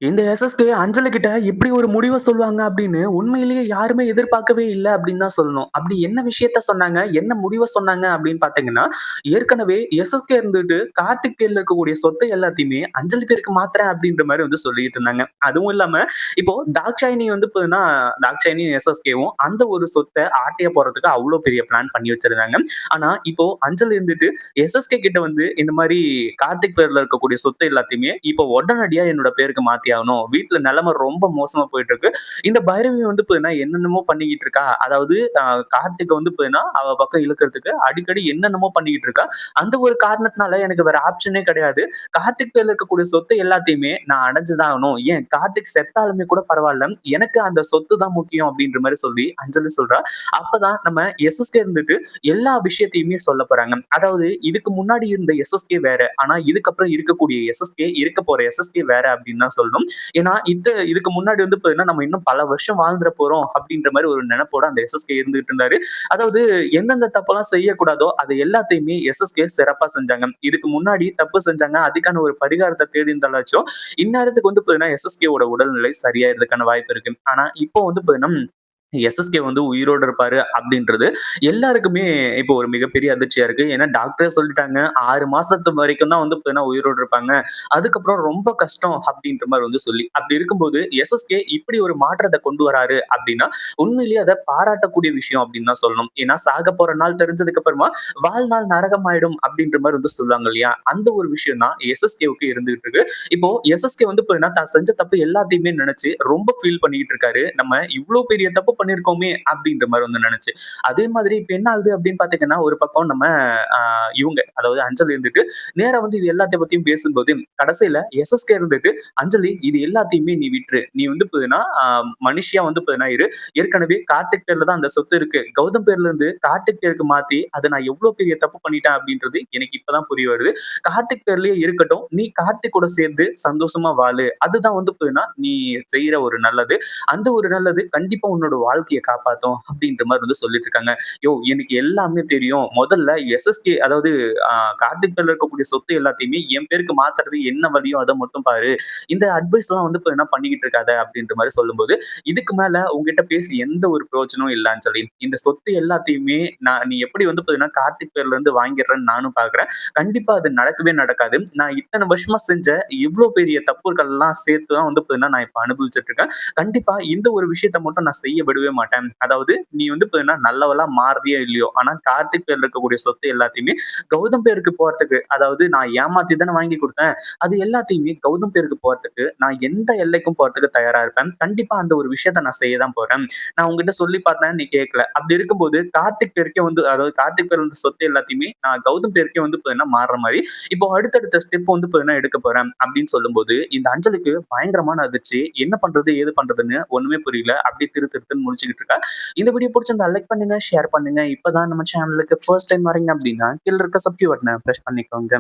இந்த எஸ்எஸ்கே அஞ்சலி கிட்ட இப்படி ஒரு முடிவ சொல்லுவாங்க அப்படின்னு உண்மையிலேயே யாருமே எதிர்பார்க்கவே இல்ல அப்படின்னு தான் சொல்லணும். அப்படி என்ன விஷயத்த சொன்னாங்க? என்ன முடிவ சொன்னாங்க அப்படின்னு பார்த்தீங்கன்னா, ஏற்கனவே எஸ்எஸ்கே இருந்துட்டு கார்த்திக் பேர்ல இருக்கக்கூடிய சொத்தை எல்லாத்தையுமே அஞ்சலி பேருக்கு மாத்துறேன் அப்படின்ற மாரி வந்து சொல்லிட்டு இருந்தாங்க. அதுவும் இல்லாம இப்போ தாக்ஷாயினி வந்து பார்த்தீங்கன்னா, தாக்ஷாயினியும் எஸ்எஸ்கேவும் அந்த ஒரு சொத்த ஆட்டைய போடுறதுக்கு அவ்ளோ பெரிய பிளான் பண்ணி வச்சிருந்தாங்க. ஆனா இப்போ அஞ்சலி இருந்துட்டு எஸ்எஸ்கே கிட்ட வந்து இந்த மாரி கார்த்திக் பேர்ல இருக்கக்கூடிய சொத்து எல்லாத்தையுமே இப்போ உடனடியா என்னோட பேருக்கு மாத்தி ஆகணும். வீட்ல நிலைமை ரொம்ப மோசமா போயிட்டு இருக்கு. இந்த பைரவி வந்து பார்த்தீங்கன்னா, என்னென்னமோ பண்ணிக்கிட்டு இருக்கா. அதாவது கார்த்திக்க வந்து பார்த்தீங்கன்னா, அவ பக்கம் இழுக்கிறதுக்கு அடிக்கடி என்னென்னமோ பண்ணிக்கிட்டு இருக்கா. அந்த ஒரு காரணத்தினால எனக்கு வேற ஆப்ஷனே கிடையாது. கார்த்திக் பேர்ல இருக்கக்கூடிய சொத்து எல்லாத்தையுமே நான் அடைஞ்சு தான் ஆகணும். ஏன் கார்த்திக் செத்தாலுமே கூட பரவால்ல. எனக்கு அந்த சொத்து தான் முக்கியம் அப்படின்ற மாரி சொல்லி அஞ்சலி சொல்றா. அப்பதான் நம்ம எஸ்எஸ்கே இருந்துட்டு எல்லா விஷயத்தையுமே சொல்லப் போறாங்க. அதாவது இதுக்கு முன்னாடி இருந்த எஸ்எஸ்கே வேற. ஆனா இதுக்கப்புறம் இருக்கக்கூடிய எஸ்எஸ்கே, இருக்க போற எஸ்எஸ்கே வேற அப்படின்னு தான் சொல்லணும். ஏன்னா இதுக்கு முன்னாடி வந்து பார்த்தீங்கன்னா, நம்ம இன்னும் பல வருஷம் வாழ்ந்துற போறோம் அப்படின்ற மாரி ஒரு நெனப்போட அந்த எஸ்எஸ்கே இருந்துட்டு இருந்தாரு. அதாவது எந்தெந்த தப்பெல்லாம் செய்யக்கூடாதோ அது எல்லாத்தையுமே எஸ்எஸ்கே சிறப்பா செஞ்சாங்க. இதுக்கு முன்னாடி தப்பு செஞ்சாங்க. அதுக்கான ஒரு பரிகாரத்த தேடி இருந்தாலாச்சும், இந்நேரத்துக்கு வந்து பார்த்தீங்கன்னா, எஸ்எஸ்கேவோட உடல்நிலை சரியாயிறதுக்கான வாய்ப்பு இருக்கு. ஆனா இப்போ வந்து பார்த்தீங்கன்னா எஸ்எஸ்கே வந்து உயிரோட இருப்பாரு அப்படின்றது எல்லாருக்குமே இப்போ ஒரு மிகப்பெரிய அதிர்ச்சியா இருக்கு. ஏன்னா டாக்டரே சொல்லிட்டாங்க 6 மாசத்து வரைக்கும் தான் வந்து பார்த்தீங்கன்னா உயிரோட இருப்பாங்க. அதுக்கப்புறம் ரொம்ப கஷ்டம் அப்படின்ற மாரி வந்து சொல்லி. அப்படி இருக்கும்போது எஸ்எஸ்கே இப்படி ஒரு மாற்றத்த கொண்டு வராரு அப்படின்னா, உண்மையிலேயே அத பாராட்டக்கூடிய விஷயம் அப்படின்னு தான் சொல்லணும். ஏன்னா சாக போற நாள் தெரிஞ்சதுக்கு அப்புறமா வாழ்நாள் நரகமாயிடும் அப்படின்ற மாரி வந்து சொல்லுவாங்க இல்லையா? அந்த ஒரு விஷயம் தான் எஸ்எஸ்கேவுக்கு இருந்துகிட்டு இருக்கு. இப்போ எஸ்எஸ்கே வந்து பார்த்தீங்கன்னா, தான் செஞ்ச தப்பு எல்லாத்தையுமே நெனச்சு ரொம்ப ஃபீல் பண்ணிக்கிட்டு இருக்காரு. நம்ம இவ்ளோ பெரிய தப்பு பண்ணியிருக்கோமே! அப்டின்ற மாரி வந்து நெனச்சு. அதே மாதிரி இப்ப என்ன ஆகுது அப்டின்னு பார்த்தீங்கன்னா, ஒரு பக்கம் நம்ம அ இவுங்க அதாவது அஞ்சலி இருந்துட்டு, நேரா வந்து இது எல்லாத்த பத்தியும் பேசும்போது, கடைசில எஸ்எஸ்கே இருந்துட்டு, "அஞ்சலி இது எல்லாத்தையுமே நீ விட்டுரு. நீ வந்து பார்த்தீங்கன்னா, மனுஷியா வந்து பார்த்தீங்கன்னா இரு. ஏற்கனவே கார்த்திக் பேர்ல தான் அந்த சொத்து இருக்கு. கௌதம் பேர்ல இருந்து கார்த்திக் பேருக்கு மாத்தி, அத நான் எவ்ளோ பெரிய தப்பு பண்ணிட்டேன் அப்டின்றது எனக்கு இப்ப தான் புரிய வருது. கார்த்திக் பேர்லயே இருக்கட்டும். நீ கார்த்திக் கூட சேர்ந்து சந்தோஷமா வாழு. அதுதான் வந்து பார்த்தீங்கன்னா, நீ செய்ற ஒரு நல்லது. அந்த ஒரு நல்லது கண்டிப்பா உன்னோட வாழ்க்கைய காப்பாத்தும் அப்படின்ற மாரி வந்து சொல்லிட்டு இருக்காங்க. எனக்கு எல்லாமே தெரியும். முதல்ல எஸ்எஸ்கே அதாவது அ கார்த்திக் பேர்ல இருக்கக்கூடிய சொத்து எல்லாத்தையுமே என் பேருக்கு மாத்துறது என்ன வழியோ அத மட்டும் பாரு. இந்த அட்வைஸ்லாம் வந்து இப்ப என்ன பண்ணிக்கிட்டு இருக்காத அப்படின்ற மாரி சொல்லும்போது, இதுக்கு மேல உன்கிட்ட பேசி எந்த ஒரு பிரயோஜனமும் இல்லன்னு சொல்லி, இந்த சொத்து எல்லாத்தையுமே நீ எப்படி வந்து பார்த்தீங்கன்னா கார்த்திக் பேர்ல இருந்து வாங்கிடுறேன்னு நானும் பார்க்குறேன். கண்டிப்பா அது நடக்கவே நடக்காது. நான் இத்தன வருஷமா செஞ்ச இவ்ளோ பெரிய தப்புக்கள்லாம் சேர்த்து தான் வந்து பார்த்தீங்கன்னா நான் இப்ப அனுபவிச்சுட்டு இருக்கேன். கண்டிப்பா இந்த ஒரு விஷயத்த மட்டும் நான் செய்ய விடவே மாட்டேன். அதாவது நீ வந்து பார்த்தீங்கன்னா நல்லவளா மாறுறியோ இல்லையோ, ஆனா கார்த்திக் பேர்ல இருக்கக்கூடிய சொத்து எல்லாத்தையுமே கௌதம் பேருக்கு போறதுக்கு அதாவது நான் ஏமாத்தி தானே வாங்கி குடுத்தேன். அது எல்லாத்தையுமே கௌதம் பேருக்கு போறதுக்கு நான் எந்த எல்லைக்கும் போறதுக்கு தயாரா இருப்பேன். கண்டிப்பா அந்த ஒரு விஷயத்த நான் செய்ய தான் போறேன். நான் உன்கிட்ட சொல்லி பார்த்தேன் நீ கேட்கல. அப்படி இருக்கும்போது கார்த்திக் பேருக்கே வந்து அதாவது கார்த்திக் பேர்ல இருந்த சொத்து எல்லாத்தையுமே நான் கௌதம் பேருக்கே வந்து பார்த்தீங்கன்னா மாறுற மாரி, இப்போ அடுத்தடுத்த ஸ்டெப் வந்து பார்த்தீங்கன்னா எடுக்க போறேன் அப்படின்னு சொல்லும்போது, இந்த அஞ்சலிக்கு பயங்கரமான அதிர்ச்சி. என்ன பண்றது? ஏது பண்றதுன்னு ஒண்ணுமே புரியல. அப்படியே திருன்னு முழிச்சுக்கிட்டு இருக்கா. இந்த வீடியோ புடிச்சிருந்தா லைக் பண்ணுங்க, ஷேர் பண்ணுங்க. இப்பதான் நம்ம சேனலுக்கு ஃபர்ஸ்ட் டைம் வரீங்க அப்படின்னா, கீழ இருக்க சப்ஸ்கிரைப் பட்டன பிரஸ் பண்ணிக்கோங்க.